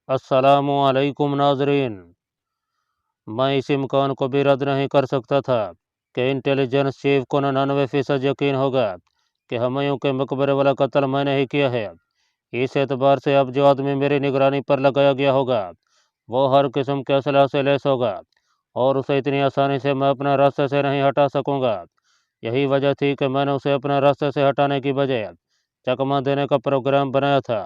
अस्सलामुअलैकुम नाज़रीन। मैं इस इम्कान को भी रद्द नहीं कर सकता था कि इंटेलिजेंस चीफ को 99% यकीन होगा कि हुमायूं के मकबरे वाला कत्ल मैंने ही किया है। इस एतबार से अब जो आदमी मेरी निगरानी पर लगाया गया होगा वो हर किस्म के असलाह से लैस होगा और उसे इतनी आसानी से मैं अपने रास्ते से नहीं हटा सकूंगा। यही वजह थी कि मैंने उसे अपने रास्ते से हटाने की बजाय चकमा देने का प्रोग्राम बनाया था।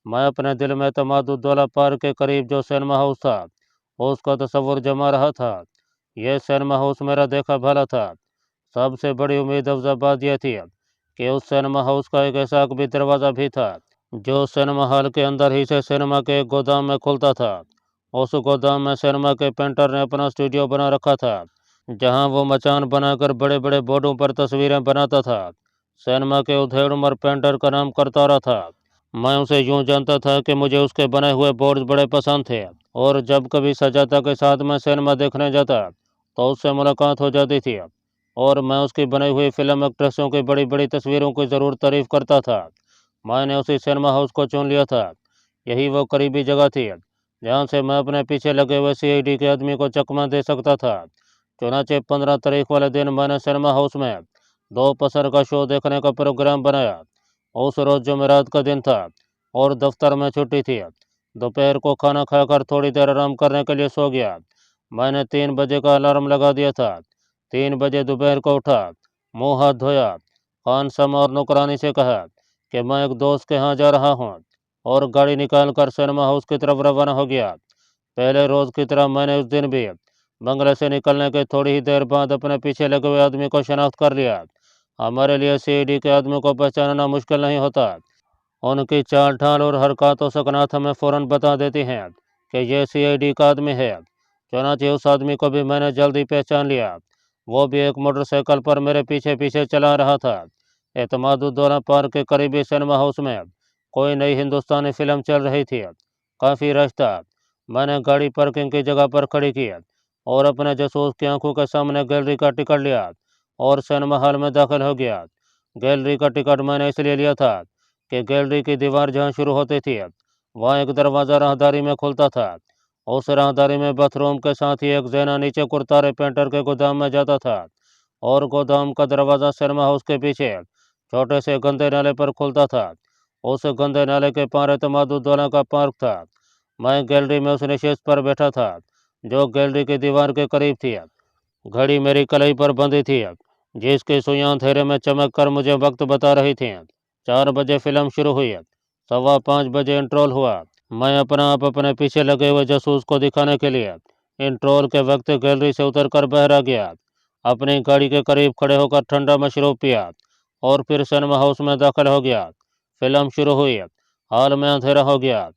मैं अपने दिल में तमादुद्दौला पार्क के करीब जो सिनेमा हाउस था उसका तस्वुर जमा रहा था। यह सिनेमा हाउस मेरा देखा भला था। सबसे बड़ी उम्मीद अफजा बात यह थी कि उस सिनेमा हाउस का एक ऐसा भी दरवाज़ा भी था जो सिनेमा हॉल के अंदर ही से सिनेमा के एक गोदाम में खुलता था। उस गोदाम में सिनेमा के पेंटर ने अपना स्टूडियो बना रखा था जहां वो मचान बनाकर बड़े बड़े बोर्डों पर तस्वीरें बनाता था। सिनेमा के उधेड़ उम्र पेंटर का नाम करतारा था। मैं उसे यूं जानता था कि मुझे उसके बने हुए बोर्ड्स बड़े पसंद थे और जब कभी सजाता के साथ मैं सिनेमा देखने जाता तो उससे मुलाकात हो जाती थी और मैं उसकी बनाई हुई फिल्म एक्ट्रेसों की बड़ी बड़ी तस्वीरों की ज़रूर तारीफ करता था। मैंने उसी सिनेमा हाउस को चुन लिया था। यही वो करीबी जगह थी जहाँ से मैं अपने पीछे लगे हुए सीआईडी के आदमी को चकमा दे सकता था। चुनाचे 15 तारीख वाले दिन मैंने सिनेमा हाउस में दो पसर का शो देखने का प्रोग्राम बनाया। उस रोज़ जुमेरात का दिन था और दफ्तर में छुट्टी थी। दोपहर को खाना खाकर थोड़ी देर आराम करने के लिए सो गया। मैंने 3 बजे का अलार्म लगा दिया था। 3 बजे दोपहर को उठा, मुंह हाथ धोया, खान समा और नौकरानी से कहा कि मैं एक दोस्त के यहाँ जा रहा हूँ और गाड़ी निकाल कर सिनेमा हाउस की तरफ रवाना हो गया। पहले रोज़ की तरह मैंने उस दिन भी बंगले से निकलने के थोड़ी ही देर बाद अपने पीछे लगे हुए आदमी को शनाख्त कर लिया। हमारे लिए सीआईडी के आदमी को पहचानना मुश्किल नहीं होता। उनकी चाल ढाल और हरकत और सकनात हमें फ़ौरन बता देती हैं कि ये सीआईडी का आदमी है। चुनांचे उस आदमी को भी मैंने जल्दी पहचान लिया। वो भी एक मोटरसाइकिल पर मेरे पीछे पीछे चला रहा था। एतमादुद्दौला पार्क के करीबी सिनेमा हाउस में कोई नई हिंदुस्तानी फिल्म चल रही थी। काफ़ी रश था। मैंने गाड़ी पार्किंग की जगह पर खड़ी की और अपने जासूस की आंखों के सामने गैलरी का टिकट लिया और सिनेमा हॉल में दाखिल हो गया। गैलरी का टिकट मैंने इसलिए लिया था कि गैलरी की दीवार जहाँ शुरू होती थी वहाँ एक दरवाज़ा राहदारी में खुलता था। उस राहदारी में बाथरूम के साथ ही एक जैना नीचे कुर्तारे पेंटर के गोदाम में जाता था और गोदाम का दरवाज़ा सिनेमा हाउस के पीछे छोटे से गंदे नाले पर खुलता था। उस गंदे नाले के पार एतमादुद्दौला का पार्क था। मैं गैलरी में उस निशेष पर बैठा था जो गैलरी की दीवार के करीब थी। घड़ी मेरी कलाई पर बंधी थी जिसकी सुइयां अंधेरे में चमक कर मुझे वक्त बता रही थी। 4 बजे फिल्म शुरू हुई। 5:15 बजे इंट्रोल हुआ। मैं अपना आप अपने पीछे लगे हुए जासूस को दिखाने के लिए इंट्रोल के वक्त गैलरी से उतरकर बाहर आ गया। अपनी गाड़ी के करीब खड़े होकर ठंडा मशरूब पिया और फिर सिनेमा हाउस में दाखिल हो गया। फिल्म शुरू हुई। हॉल में अंधेरा हो गया।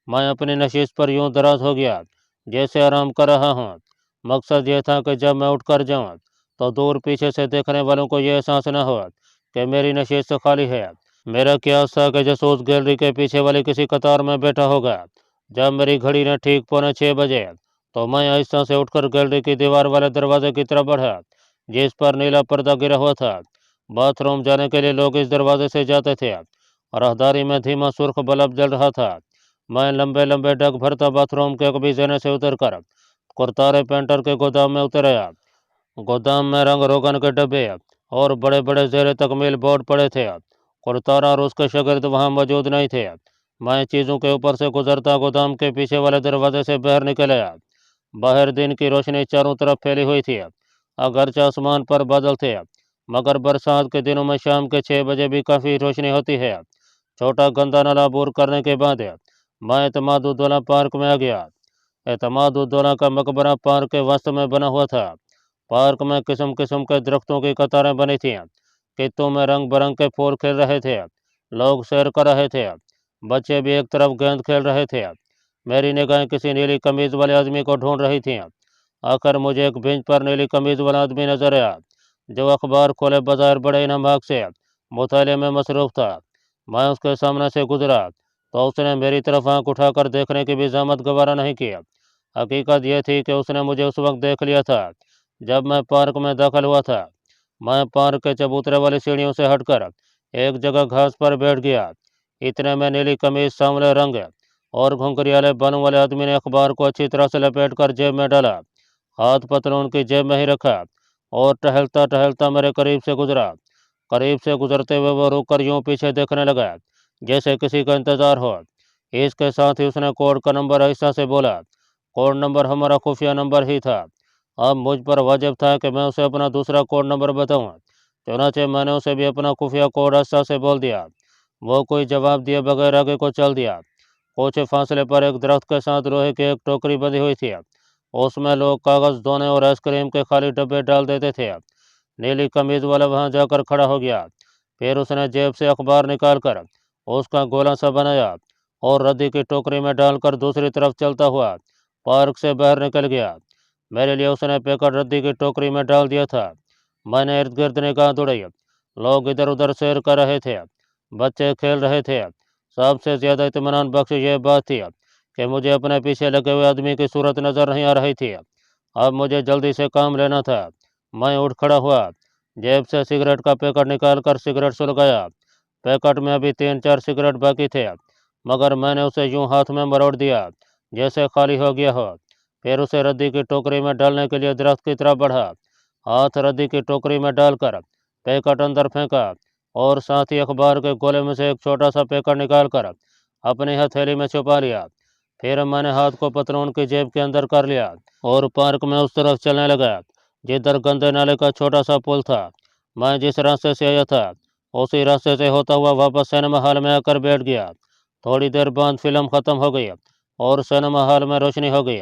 मैं अपनी नशीस पर यूं दराज हो गया जैसे आराम कर रहा हूँ। मकसद यह था कि जब मैं उठकर जाऊँ तो दूर पीछे से देखने वालों को यह एहसास न हो कि मेरी नशीस खाली है। मेरा क़यास था कि जासूस गैलरी के पीछे वाली किसी कतार में बैठा होगा। जब मेरी घड़ी ने ठीक 6:45 बजे तो मैं आहिस्ता से उठकर गैलरी की दीवार वाले दरवाजे की तरफ बढ़ा जिस पर नीला पर्दा गिरा हुआ था। बाथरूम जाने के लिए लोग इस दरवाजे से जाते थे। राहदारी में धीमा सुर्ख बल्ब जल रहा था। मैं लंबे लंबे डग भरता बाथरूम के कभी जने से उतरकर कुर्तारे पेंटर के गोदाम में उतर आया। गोदाम में रंग रोगन के डब्बे और बड़े बड़े जेर तकमील बोर्ड पड़े थे। कुर्तारा और उसके शागिर्द वहाँ मौजूद नहीं थे। मैं चीज़ों के ऊपर से गुजरता गोदाम के पीछे वाले दरवाजे से बाहर निकल आया। बाहर दिन की रोशनी चारों तरफ फैली हुई थी। अगरचे आसमान पर बादल थे मगर बरसात के दिनों में शाम के 6 बजे भी काफ़ी रोशनी होती है। छोटा गंदा नाला अबूर करने के बाद मैं एतमादुद्दौला पार्क में आ गया। एतमादुद्दौला का मकबरा पार्क के वस्त में बना हुआ था। पार्क में किस्म किस्म के दरख्तों की कतारें बनी थीं। खेतों में रंग बिरंग के फूल खिल रहे थे। लोग सैर कर रहे थे। बच्चे भी एक तरफ गेंद खेल रहे थे। मेरी निगाहें किसी नीली कमीज वाले आदमी को ढूंढ रही थीं। आखिर मुझे एक बेंच पर नीली कमीज वाला आदमी नजर आया जो अखबार खोले बगैर बड़े इनामाक से मुताले में मसरूफ था। मैं उसके सामने से गुजरा तो उसने मेरी तरफ आंख उठाकर देखने की भी जहमत गवारा नहीं की। हकीकत यह थी कि उसने मुझे उस वक्त देख लिया था जब मैं पार्क में दाखिल हुआ था। मैं पार्क के चबूतरे वाली सीढ़ियों से हटकर एक जगह घास पर बैठ गया। इतने में नीली कमीज सांवले रंग और घुंघरियाले बालों वाले आदमी ने अखबार को अच्छी तरह से लपेटकर जेब में डाला, हाथ पतलून की जेब में ही रखा और टहलता टहलता मेरे करीब से गुजरा। करीब से गुजरते हुए वो रुककर यूं पीछे देखने लगा जैसे किसी का इंतजार हो। इसके साथ ही उसने कोड का नंबर ऐसा से बोला। कोड नंबर हमारा खुफिया नंबर ही था। अब मुझ पर वाजिब था कि मैं उसे अपना दूसरा कोड नंबर बताऊं। चुनाचे मैंने उसे भी अपना खुफिया कोड ऐसा से बोल दिया। वो कोई जवाब दिए बगैर आगे को चल दिया। कुछ फासले पर एक दरख्त के साथ लोहे की एक टोकरी बंधी हुई थी। उसमें लोग कागज धोने और आइसक्रीम के खाली डब्बे डाल देते थे। नीली कमीज वाला वहां जाकर खड़ा हो गया। फिर उसने जेब से अखबार निकालकर उसका गोला सा बनाया और रद्दी की टोकरी में डालकर दूसरी तरफ चलता हुआ पार्क से बाहर निकल गया। मेरे लिए उसने पैकेट रद्दी की टोकरी में डाल दिया था। मैंने इर्द गिर्द निगाह दौड़ाई। लोग इधर उधर सैर कर रहे थे, बच्चे खेल रहे थे। सबसे ज्यादा इत्मीनान बख्श यह बात थी कि मुझे अपने पीछे लगे हुए आदमी की सूरत नजर नहीं आ रही थी। अब मुझे जल्दी से काम लेना था। मैं उठ खड़ा हुआ, जेब से सिगरेट का पैकेट निकालकर सिगरेट सुलगाया। पैकेट में अभी 3-4 सिगरेट बाकी थे, मगर मैंने उसे यूं हाथ में मरोड़ दिया जैसे खाली हो गया हो। फिर उसे रद्दी की टोकरी में डालने के लिए दरख्त की तरफ बढ़ा। हाथ रद्दी की टोकरी में डालकर पैकेट अंदर फेंका और साथ ही अखबार के गोले में से एक छोटा सा पैकेट निकालकर अपनी हथेली में छुपा लिया। फिर मैंने हाथ को पतलून की जेब के अंदर कर लिया और पार्क में उस तरफ चलने लगा जिधर गंदे नाले का छोटा सा पुल था। मैं जिस रास्ते से आया था उसी रास्ते से होता हुआ वापस सिनेमा हॉल में आकर बैठ गया। थोड़ी देर बाद फिल्म खत्म हो गई और सिनेमा हॉल में रोशनी हो गई।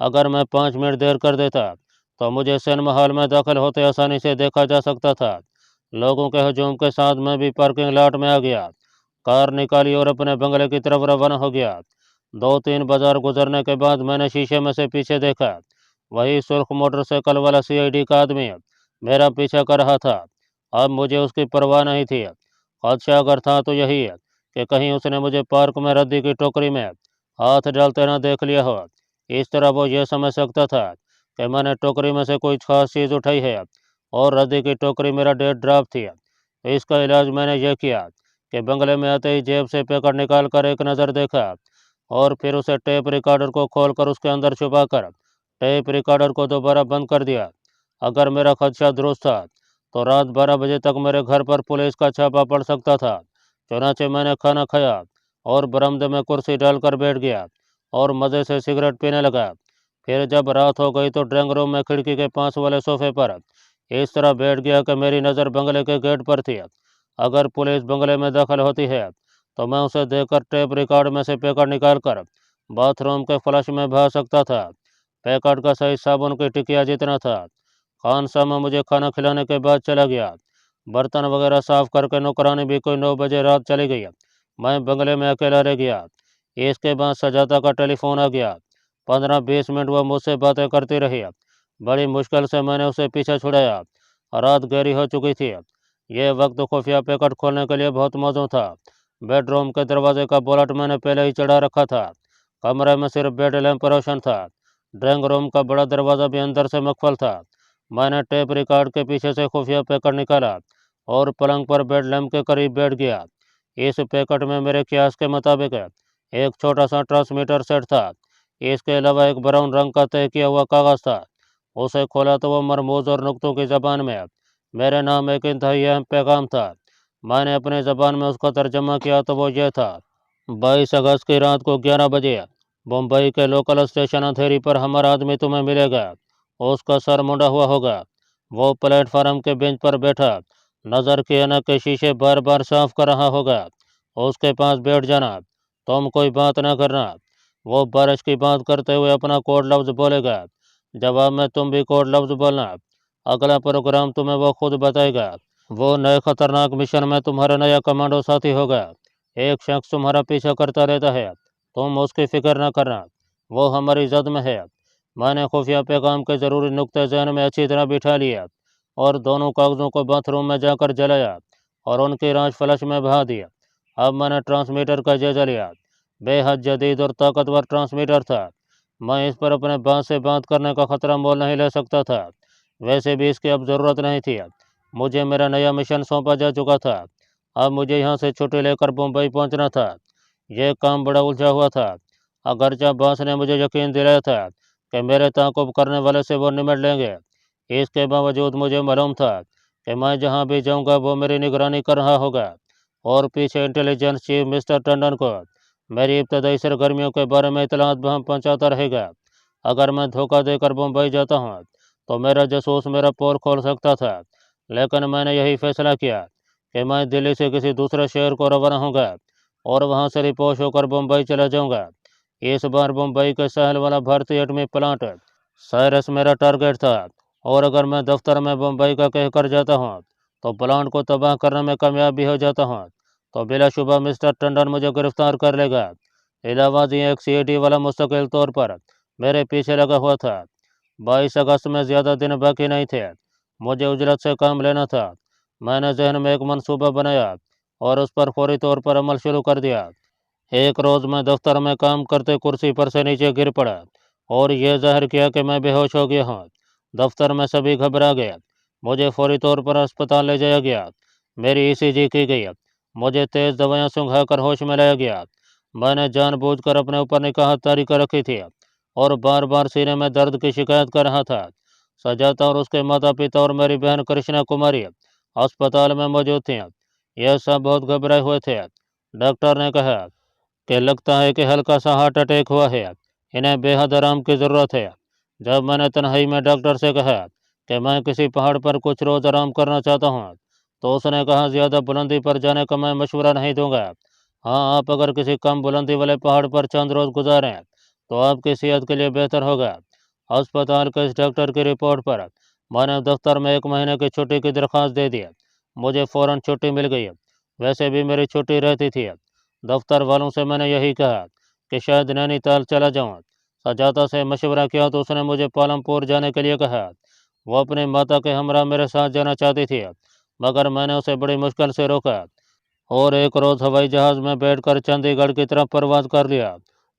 अगर मैं 5 मिनट देर कर देता तो मुझे सिनेमा हॉल में दाखिल होते आसानी से देखा जा सकता था। लोगों के हजूम के साथ मैं भी पार्किंग लॉट में आ गया, कार निकाली और अपने बंगले की तरफ रवाना हो गया। 2-3 बाजार गुजरने के बाद मैंने शीशे में से पीछे देखा। वही सुर्ख मोटरसाइकिल वाला सीआईडी का आदमी मेरा पीछा कर रहा था। अब मुझे उसकी परवाह नहीं थी। खदशा अगर था तो यही है कि कहीं उसने मुझे पार्क में रद्दी की टोकरी में हाथ डालते न देख लिया हो। इस तरह वो यह समझ सकता था कि मैंने टोकरी में से कोई खास चीज़ उठाई है और रद्दी की टोकरी मेरा डेढ़ ड्राफ थी। इसका इलाज मैंने यह किया कि बंगले में आते ही जेब से पैकेट निकाल कर एक नज़र देखा और फिर उसे टेप रिकॉर्डर को खोलकर उसके अंदर छुपाकर टेप रिकॉर्डर को दोबारा बंद कर दिया। अगर मेरा खदशा दुरुस्त था तो रात 12 बजे तक मेरे घर पर पुलिस का छापा पड़ सकता था। चुनाचे मैंने खाना खाया और बरामदे में कुर्सी डालकर बैठ गया और मज़े से सिगरेट पीने लगा। फिर जब रात हो गई तो ड्राइंग रूम में खिड़की के पास वाले सोफे पर इस तरह बैठ गया कि मेरी नज़र बंगले के गेट पर थी। अगर पुलिस बंगले में दाखिल होती है तो मैं उसे देखकर टेप रिकॉर्ड में से पैकेट निकालकर बाथरूम के फ्लश में बहा सकता था। पैकेट का साइज साबुन की टिकिया जितना था। खान सामा मुझे खाना खिलाने के बाद चला गया। बर्तन वगैरह साफ करके नौकरानी भी कोई 9 बजे रात चली गई। मैं बंगले में अकेला रह गया। इसके बाद सजाता का टेलीफोन आ गया। 15-20 मिनट वह मुझसे बातें करती रही। बड़ी मुश्किल से मैंने उसे पीछे छुड़ाया। रात गहरी हो चुकी थी। यह वक्त खुफिया पैकेट खोलने के लिए बहुत मौजूद था। बेडरूम के दरवाजे का बोलट मैंने पहले ही चढ़ा रखा था। कमरे में सिर्फ बेड लैंप रोशन था। ड्राइंग रूम का बड़ा दरवाज़ा भी अंदर से मकफल था। मैंने टेप रिकॉर्ड के पीछे से खुफिया पैकेट निकाला और पलंग पर बेड लैंप के करीब बैठ गया। इस पैकेट में मेरे क्यास के मुताबिक एक छोटा सा ट्रांसमीटर सेट था। इसके अलावा एक ब्राउन रंग का तय किया हुआ कागज था। उसे खोला तो वह मरमूज और नुक्तों की जबान में मेरे नाम एक इंतहाई अहम पैगाम था। मैंने अपने ज़बान में उसका तर्जमा किया तो वो यह था। 22 अगस्त की रात को 11 बजे मुंबई के लोकल स्टेशन अंधेरी पर हमारा आदमी तुम्हें मिलेगा। उसका सर मुंडा हुआ होगा। वो प्लेटफार्म के बेंच पर बैठा नज़र के ऐनक के शीशे बार बार साफ कर रहा होगा। उसके पास बैठ जाना। तुम कोई बात ना करना। वो बारिश की बात करते हुए अपना कोड लफ्ज़ बोलेगा। जवाब में तुम भी कोड लफ्ज़ बोलना। अगला प्रोग्राम तुम्हें वो खुद बताएगा। वो नए खतरनाक मिशन में तुम्हारा नया कमांडो साथी होगा। एक शख्स तुम्हारा पीछा करता रहता है, तुम उसकी फिक्र न करना, वो हमारी जद में है। मैंने खुफिया पैगाम के ज़रूरी नुक्ते जहन में अच्छी तरह बिठा लिया और दोनों कागज़ों को बाथरूम में जाकर जलाया और उनकी राँच फ्लश में बहा दिया। अब मैंने ट्रांसमीटर का जायजा लिया। बेहद जदीद और ताकतवर ट्रांसमीटर था। मैं इस पर अपने बात से बात करने का खतरा मोल नहीं ले सकता था। वैसे भी इसकी अब ज़रूरत नहीं थी। मुझे मेरा नया मिशन सौंपा जा चुका था। अब मुझे यहाँ से छुट्टी लेकर मुंबई पहुँचना था। यह काम बड़ा उलझा हुआ था। अगरचे बॉस ने मुझे यकीन दिलाया था कि मेरे ताक़ुब करने वाले से वो निमट लेंगे, इसके बावजूद मुझे मालूम था कि मैं जहाँ भी जाऊँगा वो मेरी निगरानी कर रहा होगा और पीछे इंटेलिजेंस चीफ मिस्टर टंडन को मेरी इब्तदाई सरगर्मियों के बारे में इतलात पहुँचाता रहेगा। अगर मैं धोखा देकर मुंबई जाता हूँ तो मेरा जासूस मेरा पोल खोल सकता था, लेकिन मैंने यही फैसला किया कि मैं दिल्ली से किसी दूसरे शहर को रवाना होऊंगा और वहां से रिपोर्ट होकर मुंबई चला जाऊंगा। इस बार मुंबई के शहर वाला भारतीय एटमी प्लांट साइरस मेरा टारगेट था, और अगर मैं दफ्तर में मुंबई का कहकर जाता हूँ तो प्लांट को तबाह करने में कामयाब भी हो जाता हूँ तो बिलाशुबा मिस्टर टंडन मुझे गिरफ्तार कर लेगा। इलाहाबाद एक सीआईडी वाला मुस्तकिल तौर पर मेरे पीछे लगा हुआ था। 22 अगस्त में ज़्यादा दिन बाकी नहीं थे। मुझे उजलत से काम लेना था। मैंने जहन में एक मंसूबा बनाया और उस पर फौरी तौर पर अमल शुरू कर दिया। एक रोज़ मैं दफ्तर में काम करते कुर्सी पर से नीचे गिर पड़ा और यह जाहिर किया कि मैं बेहोश हो गया हूँ। दफ्तर में सभी घबरा गए। मुझे फौरी तौर पर अस्पताल ले जाया गया। मेरी ईसीजी की गई। मुझे तेज़ दवाइयाँ सुंघाकर होश में लाया गया। मैंने जानबूझकर अपने ऊपर निगाह तारी कर रखी थी और बार बार सीने में दर्द की शिकायत कर रहा था। सजाता और उसके माता पिता और मेरी बहन कृष्णा कुमारी अस्पताल में मौजूद थी। यह सब बहुत घबराए हुए थे। डॉक्टर ने कहा कि लगता है कि हल्का सा हार्ट अटैक हुआ है, इन्हें बेहद आराम की ज़रूरत है। जब मैंने तन्हाई में डॉक्टर से कहा कि मैं किसी पहाड़ पर कुछ रोज़ आराम करना चाहता हूँ तो उसने कहा, ज़्यादा बुलंदी पर जाने का मैं मशवरा नहीं दूंगा। हाँ, आप अगर किसी कम बुलंदी वाले पहाड़ पर चंद रोज़ गुजारें तो आपकी सेहत के लिए बेहतर होगा। अस्पताल के इस डॉक्टर की रिपोर्ट पर मैंने दफ्तर में 1 महीने की छुट्टी की दरख्वास्त दे दी। मुझे फ़ौरन छुट्टी मिल गई। वैसे भी मेरी छुट्टी रहती थी। दफ्तर वालों से मैंने यही कहा कि शायद नैनीताल चला जाऊँ। सजाता से मशवरा किया तो उसने मुझे पालमपुर जाने के लिए कहा। वो अपनी माता के हमरा मेरे साथ जाना चाहती थी, मगर मैंने उसे बड़ी मुश्किल से रोका और एक रोज़ हवाई जहाज़ में बैठकर चंडीगढ़ की तरफ परवाज़ कर लिया।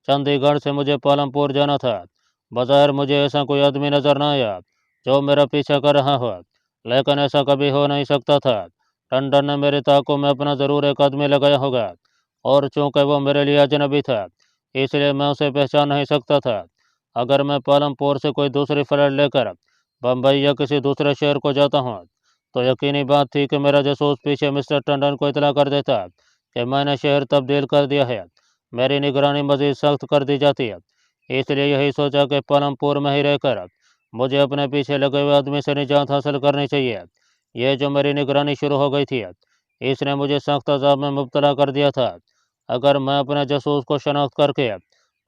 चंडीगढ़ से मुझे पालमपुर जाना था। बज़ाहिर मुझे ऐसा कोई आदमी नज़र न आया जो मेरा पीछा कर रहा हो, लेकिन ऐसा कभी हो नहीं सकता था। टंडन ने मेरे ताक़ों में अपना ज़रूर एक आदमी लगाया होगा, और चूंकि वो मेरे लिए अजनबी था इसलिए मैं उसे पहचान नहीं सकता था। अगर मैं पालमपुर से कोई दूसरी फ्लाइट लेकर बम्बई या किसी दूसरे शहर को जाता हूँ तो यकीनी बात थी कि मेरा जासूस पीछे मिस्टर टंडन को इतला कर देता कि मैंने शहर तब्दील कर दिया है। मेरी निगरानी मज़ीद सख्त कर दी जाती है। इसलिए यही सोचा कि पालमपुर में ही रहकर मुझे अपने पीछे लगे हुए आदमी से निजात हासिल करनी चाहिए। यह जो मेरी निगरानी शुरू हो गई थी इसने मुझे सख्त अज़ाब में मुब्तला कर दिया था। अगर मैं अपने जासूस को शनाख्त करके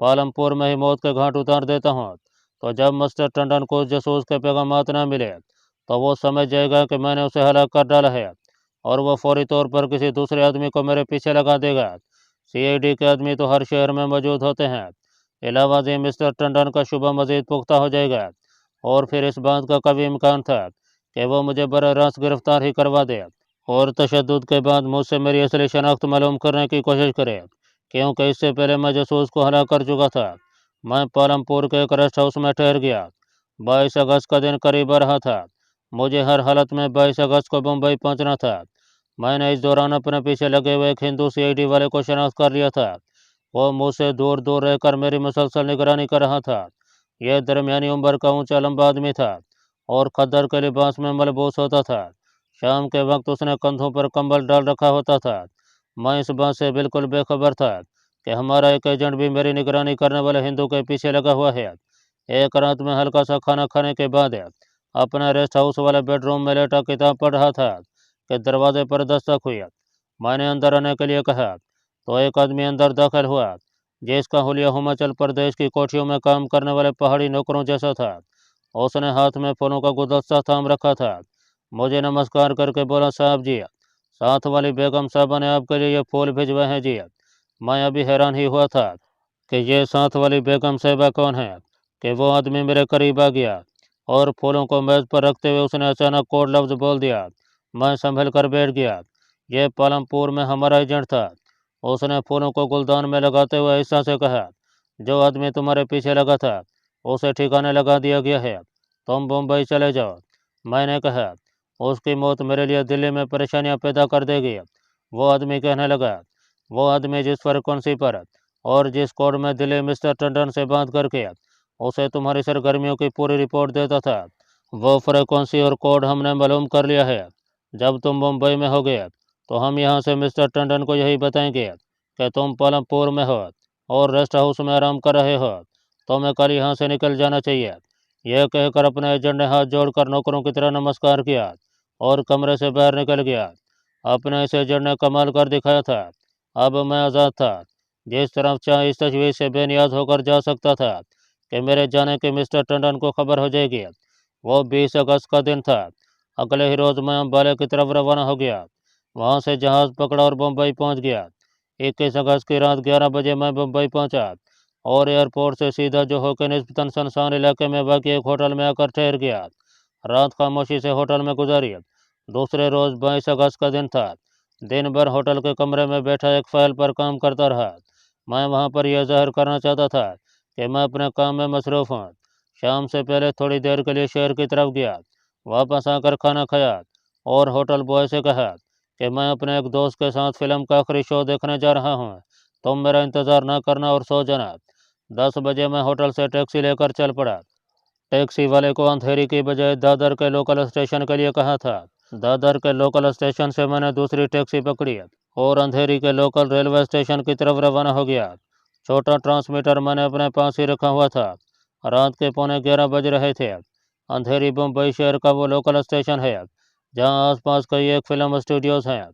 पालमपुर में ही मौत के घाट उतार देता हूँ तो जब मिस्टर टंडन को उस जासूस के पैगामात न मिले तो वो समझ जाएगा कि मैंने उसे हलाक कर डाला है और वह फौरी तौर पर किसी दूसरे आदमी को मेरे पीछे लगा देगा। सीआईडी के आदमी तो हर शहर में मौजूद होते हैं। इलाहाबाद में मिस्टर टंडन का शुबा मज़ीद पुख्ता हो जाएगा और फिर इस बात का कभी इम्कान था कि वो मुझे बराह रास्त गिरफ्तार ही करवा दे और तशद्दुद के बाद मुझसे मेरी असली शनाख्त मालूम करने की कोशिश करे, क्योंकि इससे पहले मैं जासूस को हलाक कर चुका था। मैं पालमपुर के एक रेस्ट हाउस में ठहर गया। 22 अगस्त का दिन करीब आ रहा था। मुझे हर हालत में 22 अगस्त को मुंबई पहुंचना था। मैंने इस दौरान अपने पीछे लगे हुए एक हिंदू सीआईडी वाले को शनाख्त कर लिया था। वो मुझसे दूर दूर रहकर मेरी मुसलसल निगरानी कर रहा था। यह दरमियानी उम्र का ऊंचा लंबा आदमी था और खद्दर के लिबास में मलबूस होता था। शाम के वक्त उसने कंधों पर कंबल डाल रखा होता था। मैं इस बात से बिल्कुल बेखबर था कि हमारा एक एजेंट भी मेरी निगरानी करने वाले हिंदू के पीछे लगा हुआ है। एक रात में हल्का सा खाना खाने के बाद अपना रेस्ट हाउस वाले बेडरूम में लेटा किताब पढ़ रहा था कि दरवाजे पर दस्तक हुई। मैंने अंदर आने के लिए कहा तो एक आदमी अंदर दाखिल हुआ जिसका हुलिया हिमाचल प्रदेश की कोठियों में काम करने वाले पहाड़ी नौकरों जैसा था। उसने हाथ में फूलों का गुलदस्ता थाम रखा था। मुझे नमस्कार करके बोला, साहब जी, साथ वाली बेगम साहबा ने आपके लिए ये फूल भिजवाए हैं जी। मैं अभी हैरान ही हुआ था कि ये साथ वाली बेगम साहबा कौन है कि वो आदमी मेरे करीब आ गया और फूलों को मेज़ पर रखते हुए उसने अचानक कोड लफ्ज़ बोल दिया। मैं संभल कर बैठ गया। यह पालमपुर में हमारा एजेंट था। उसने फूलों को गुलदान में लगाते हुए ऐसा से कहा, जो आदमी तुम्हारे पीछे लगा था उसे ठिकाने लगा दिया गया है, तुम मुंबई चले जाओ। मैंने कहा, उसकी मौत मेरे लिए दिल्ली में परेशानियां पैदा कर देगी। वो आदमी कहने लगा, वो आदमी जिस फ्रिक्वेंसी पर और जिस कोड में दिल्ली मिस्टर टंडन से बात करके उसे तुम्हारी सरगर्मियों की पूरी रिपोर्ट देता था, वो फ्रिक्वेंसी और कोड हमने मालूम कर लिया है। जब तुम मुंबई में होगे तो हम यहाँ से मिस्टर टंडन को यही बताएंगे कि तुम पालमपुर में हो और रेस्ट हाउस में आराम कर रहे हो, तुम्हें कल यहाँ से निकल जाना चाहिए। यह कहकर अपने एजेंट ने हाथ जोड़कर नौकरों की तरह नमस्कार किया और कमरे से बाहर निकल गया। अपने इस एजेंट ने कमाल कर दिखाया था। अब मैं आज़ाद था, जिस तरफ चाहे इस तजवीज़ से बेनियाज होकर जा सकता था कि मेरे जाने की मिस्टर टंडन को खबर हो जाएगी। वो 20 अगस्त का दिन था। अगले ही रोज़ मैं अम्बाले की तरफ रवाना हो गया। वहाँ से जहाज़ पकड़ा और बम्बई पहुँच गया। 21 अगस्त की रात 11 बजे मैं बम्बई पहुँचा और एयरपोर्ट से सीधा जो होकर निस्बतन सुनसान इलाके में वाक़ एक होटल में आकर ठहर गया। रात खामोशी से होटल में गुजारी। दूसरे रोज़ 22 अगस्त का दिन था। दिन भर होटल के कमरे में बैठा एक फाइल पर काम करता रहा। मैं वहाँ पर यह ज़ाहिर करना चाहता था कि मैं अपने काम में मसरूफ़ हूँ। शाम से पहले थोड़ी देर के लिए शहर की तरफ गया। वापस आकर खाना खाया और होटल बॉय से कहा कि मैं अपने एक दोस्त के साथ फिल्म का आखिरी शो देखने जा रहा हूँ, तुम मेरा इंतज़ार ना करना और सो जाना। 10 बजे मैं होटल से टैक्सी लेकर चल पड़ा। टैक्सी वाले को अंधेरी की बजाय दादर के लोकल स्टेशन के लिए कहा था। दादर के लोकल स्टेशन से मैंने दूसरी टैक्सी पकड़ी और अंधेरी के लोकल रेलवे स्टेशन की तरफ रवाना हो गया। छोटा ट्रांसमीटर मैंने अपने पास ही रखा हुआ था। रात के 11:15 बज रहे थे। अंधेरी मुंबई शहर का वो लोकल स्टेशन है जहाँ आसपास कई एक फिल्म स्टूडियोज़ हैं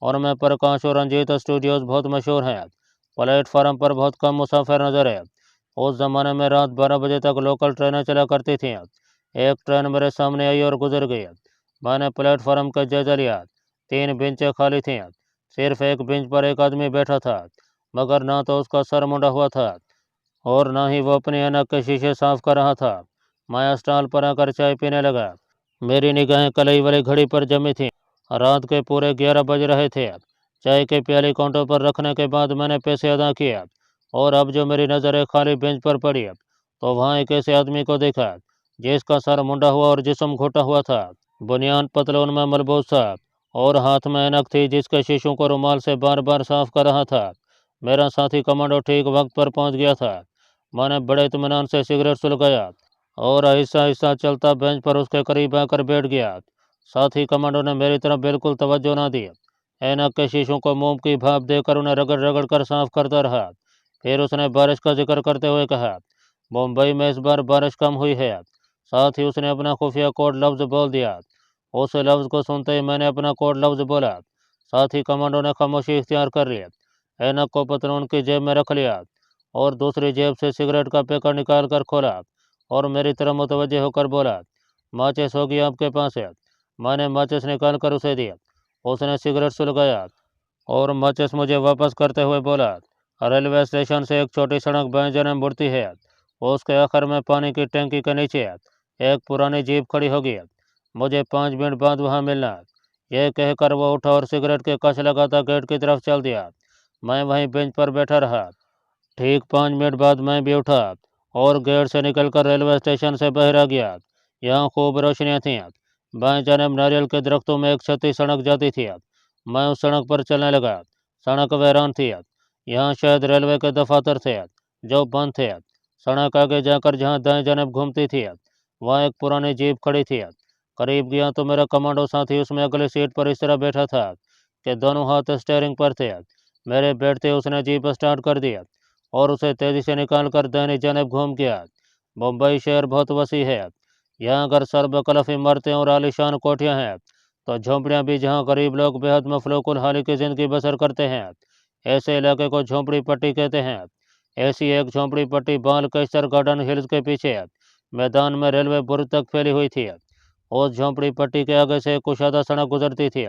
और मैं प्रकाश और रंजीत स्टूडियोज़ बहुत मशहूर हैं। प्लेटफार्म पर बहुत कम मुसाफिर नजर है। उस ज़माने में रात 12 बजे तक लोकल ट्रेनें चला करती थीं। एक ट्रेन मेरे सामने आई और गुजर गई। मैंने प्लेटफार्म का जायजा लिया। 3 बेंचें खाली थीं। सिर्फ एक बेंच पर एक आदमी बैठा था, मगर ना तो उसका सर मुंडा हुआ था और ना ही वो अपनी ऐनक के शीशे साफ कर रहा था। मैं स्टॉल पर आकर चाय पीने लगा। मेरी निगाहें कलई वाली घड़ी पर जमी थीं। रात के पूरे 11 बज रहे थे। चाय के प्याली काउंटर पर रखने के बाद मैंने पैसे अदा किए और अब जो मेरी नज़र एक खाली बेंच पर पड़ी तो वहाँ एक ऐसे आदमी को देखा जिसका सर मुंडा हुआ और जिस्म घुटा हुआ था। बुनियान पतलून में मलबूस था और हाथ में ऐनक थी जिसके शीशों को रुमाल से बार बार साफ कर रहा था। मेरा साथी कमांडो ठीक वक्त पर पहुंच गया था। मैंने बड़े इत्मीनान से सिगरेट सुलगाया और आहिस्ता आहिस्ता चलता बेंच पर उसके करीब आकर बैठ गया। साथी कमांडो ने मेरी तरफ बिल्कुल तवज्जो ना दी। ऐनक के शीशों को मोम की भाप देकर उन्हें रगड़ रगड़ कर साफ करता रहा। फिर उसने बारिश का जिक्र करते हुए कहा, मुंबई में इस बार बारिश कम हुई है। साथ ही उसने अपना खुफिया कोड लफ्ज़ बोल दिया। उस लफ्ज़ को सुनते ही मैंने अपना कोड लफ्ज़ बोला। साथ ही कमांडो ने खामोशी इख्तियार कर लिया। ऐनक को पतलून की जेब में रख लिया और दूसरी जेब से सिगरेट का पैकेट निकाल कर खोला और मेरी तरफ मुतवज्जे होकर बोला, माचिस होगी आपके पास है। मैंने माचिस निकाल कर उसे दिया। उसने सिगरेट सुलगाया और माचिस मुझे वापस करते हुए बोला, रेलवे स्टेशन से एक छोटी सड़क बाएं जन्म मुड़ती है। उसके आखिर में पानी की टंकी के नीचे एक पुरानी जीप खड़ी होगी। मुझे 5 मिनट बाद वहाँ मिलना। यह कहकर वो उठा और सिगरेट के कश लगाता गेट की तरफ चल दिया। मैं वहीं बेंच पर बैठा रहा। ठीक 5 मिनट बाद मैं भी उठा और गेट से निकलकर रेलवे स्टेशन से बाहर आ गया। यहाँ खूब रोशनियाँ थीं। बाएं जानिब नारियल के दरख्तों में एक छती सड़क जाती थी। मैं उस सड़क पर चलने लगा। सड़क वीरान थी। यहाँ शायद रेलवे के दफातर थे जो बंद थे। सड़क आगे जाकर जहाँ दाएं जानिब घूमती थी वहाँ एक पुरानी जीप खड़ी थी। करीब गया तो मेरा कमांडो साथी उसमें अगली सीट पर इस तरह बैठा था कि दोनों हाथ स्टीयरिंग पर थे। मेरे बैठते उसने जीप स्टार्ट कर दिया और उसे तेजी से निकालकर दाहिनी जानिब घूम गया। मुंबई शहर बहुत वसी है। यहाँ अगर सर्वकलफ इमारतें और आलीशान कोठियाँ हैं तो झोंपड़ियाँ भी, जहाँ गरीब लोग बेहद मफलूकुल हाली की ज़िंदगी बसर करते हैं। ऐसे इलाके को झोंपड़ी पट्टी कहते हैं। ऐसी एक झोंपड़ी पट्टी बालकेश्वर गार्डन हिल्स के पीछे मैदान में रेलवे बुर्ज तक फैली हुई थी। उस झोंपड़ी पट्टी के आगे से कुशादा सड़क गुजरती थी।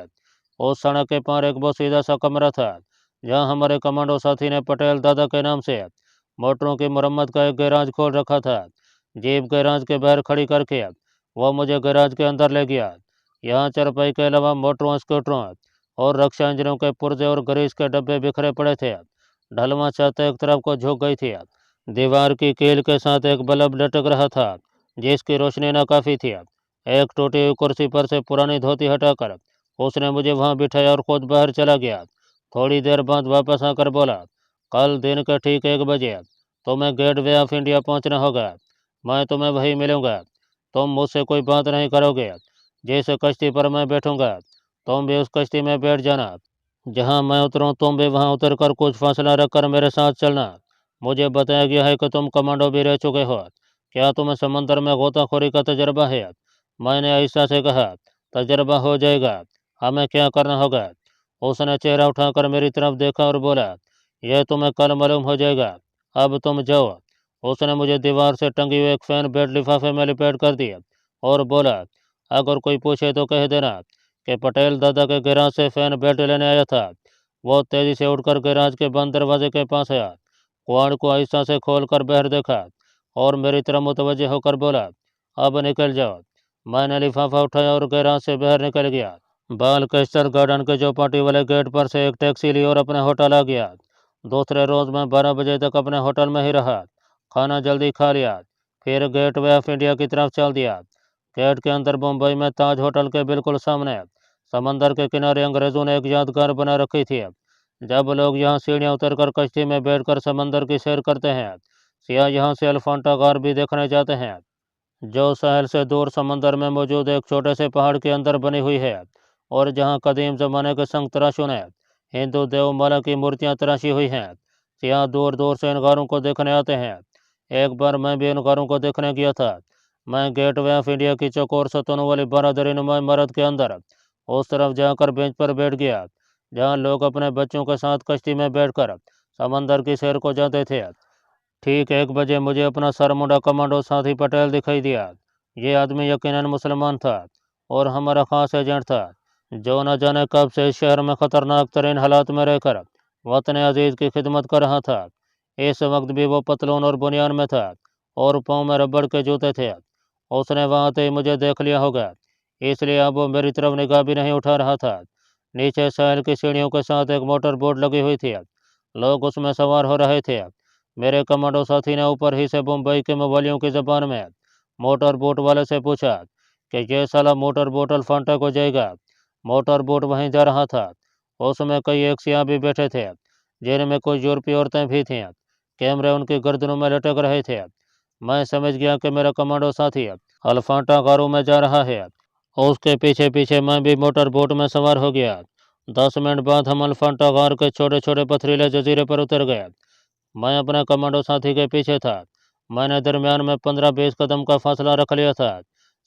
उस सड़क के पार एक बहुत सीधा सा कमरा था जहाँ हमारे कमांडो साथी ने पटेल दादा के नाम से मोटरों की मरम्मत का एक गैराज खोल रखा था। जीप गैराज के बाहर खड़ी करके वह मुझे गैराज के अंदर ले गया। यहाँ चरपाई के अलावा मोटरों, स्कूटरों और रक्षा इंजनों के पुर्जे और ग्रीस के डब्बे बिखरे पड़े थे। ढलवा छत एक तरफ को झुक गई थी। दीवार की कील के साथ एक बल्ब लटक रहा था जिसकी रोशनी नाकाफी थी। एक टूटी हुई कुर्सी पर से पुरानी धोती हटाकर उसने मुझे वहां बिठाया और खुद बाहर चला गया। थोड़ी देर बाद वापस आकर बोला, कल दिन के ठीक 1 बजे तुम्हें गेटवे ऑफ इंडिया पहुंचना होगा। मैं तुम्हें वहीं मिलूंगा। तुम मुझसे कोई बात नहीं करोगे। जिस कश्ती पर मैं बैठूंगा तुम भी उस कश्ती में बैठ जाना। जहां मैं उतरूं तुम भी वहां उतरकर कुछ फासला रखकर मेरे साथ चलना। मुझे बताया गया है कि तुम कमांडो भी रह चुके हो। क्या तुम्हें समंदर में गोताखोरी का तजर्बा है? मैंने आहिस्ता से कहा, तजर्बा हो जाएगा। हमें क्या करना होगा? उसने चेहरा उठाकर मेरी तरफ देखा और बोला, यह तुम्हें कल मालूम हो जाएगा। अब तुम जाओ। उसने मुझे दीवार से टंगी हुई एक फैन बेड लिफाफे में लिपेट कर दिया और बोला, अगर कोई पूछे तो कह देना कि पटेल दादा के गैराज से फैन बेल्ट लेने आया था। वो तेजी से उठकर गैराज के बंद दरवाजे के पास आया, कुआड़ को आहिस्ता से खोलकर बाहर देखा और मेरी तरफ मुतवज्जे होकर बोला, अब निकल जाओ। मैंने लिफाफा उठाया और गैराज से बाहर निकल गया। बालकेश्वर गार्डन के चौपाटी वाले गेट पर से एक टैक्सी ली और अपने होटल आ गया। दूसरे रोज मैं 12 बजे तक अपने होटल में ही रहा। खाना जल्दी खा लिया, फिर गेट वे ऑफ इंडिया की तरफ चल दिया। गेट के अंदर मुंबई में ताज होटल के बिल्कुल सामने समंदर के किनारे अंग्रेजों ने एक यादगार बना रखी थी। जब लोग यहाँ सीढ़ियाँ उतरकर कश्ती में बैठकर समंदर की सैर करते हैं, या यहाँ से अल्फांटा गार भी देखने जाते हैं, जो शहर से दूर समंदर में मौजूद एक छोटे से पहाड़ के अंदर बनी हुई है और जहाँ कदीम जमाने के संग तराशों ने हिंदू देवमाला की मूर्तियाँ तराशी हुई हैं। यहाँ दूर दूर से इन गारों को देखने आते हैं। एक बार मैं भी इन गारों को देखने गया था। मैं गेट वे ऑफ इंडिया की चौकोर सतहों वाली बारादरी नुमा इमारत के अंदर उस तरफ जाकर बेंच पर बैठ गया जहाँ लोग अपने बच्चों के साथ कश्ती में बैठकर समंदर की सैर को जाते थे। ठीक 1 बजे मुझे अपना सरमुंडा कमांडो साथी पटेल दिखाई दिया। ये आदमी यकीनन मुसलमान था और हमारा खास एजेंट था, जो न जाने कब से इस शहर में खतरनाक तरीन हालात में रहकर वतन अजीज की खिदमत कर रहा था। इस वक्त भी वो पतलून और बुनियान में था और पाँव में रबड़ के जूते थे। उसने वहां आते ही मुझे देख लिया होगा, इसलिए अब वो मेरी तरफ निगाह भी नहीं उठा रहा था। नीचे शहर की सीढ़ियों के साथ एक मोटर बोट लगी हुई थी। लोग उसमें सवार हो रहे थे। मेरे कमांडो साथी ने ऊपर ही से मुंबई के मवालियों की जबान में मोटर बोट वाले से पूछा कि ये साला मोटर बोट अल्फांटा को जाएगा। मोटर बोट वहीं जा रहा था। उसमें कई एक सियाह भी बैठे थे, जिनमें कुछ यूरोपीय औरतें भी थीं। कैमरे उनकी गर्दनों में लटक रहे थे। मैं समझ गया कि मेरा कमांडो साथी अल्फांटा गारों में जा रहा है। उसके पीछे पीछे मैं भी मोटर बोट में सवार हो गया। 10 मिनट बाद हम अल्फांटा गार के छोटे छोटे पथरीले जजीरे पर उतर गए। मैं अपने कमांडो साथी के पीछे था। मैंने दरमियान में 15-20 कदम का फासला रख लिया था।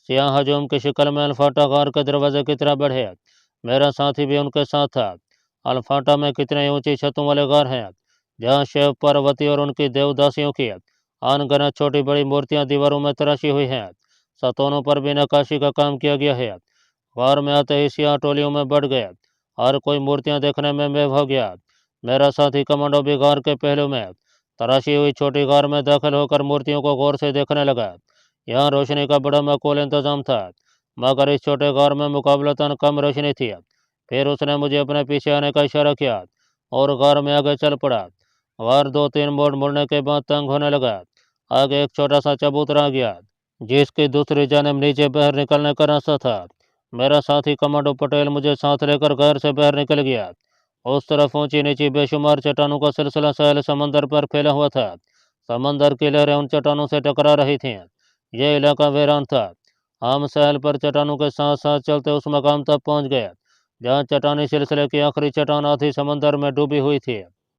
सियाह हजूम की शिकल में अल्फाटा गार के दरवाजे की तरह बढ़े। मेरा साथी भी उनके साथ था। अल्फाटा में कितने ऊंची छतों वाले गार हैं, जहाँ शिव पार्वती और उनकी देवदासियों की अनगिनत छोटी बड़ी मूर्तियां दीवारों में तराशी हुई हैं। सतोनों पर भी नक्काशी का काम किया गया है। गार में आते ही सियाह टोलियों में बढ़ गए। हर कोई मूर्तियां देखने में बेव हो गया। मेरा साथी कमांडो भी गार के पहलू में तराशी हुई छोटी गार में दाखिल होकर मूर्तियों को गौर से देखने लगा। यहाँ रोशनी का बड़ा माकूल इंतजाम था, मगर इस छोटे गार में मुकाबलतन कम रोशनी थी। फिर उसने मुझे अपने पीछे आने का इशारा किया और गार में आगे चल पड़ा। गार 2-3 मोड़ मुड़ने के बाद तंग होने लगा। आगे एक छोटा सा चबूतरा आ गया, जिसकी दूसरी जानिब नीचे बाहर निकलने का रास्ता था। मेरा साथी कमांडो पटेल मुझे साथ लेकर घर से बाहर निकल गया। उस तरफ ऊंची नीची बेशुमार चट्टानों का सिलसिला साहिल समंदर पर फैला हुआ था। समंदर की लहरें उन चट्टानों से टकरा रही थीं। यह इलाका वीरान था। हम साहिल पर चट्टानों के साथ साथ चलते उस मकाम तक पहुंच गए जहां चट्टानी सिलसिले की आखिरी चट्टान आधी समंदर में डूबी हुई थी।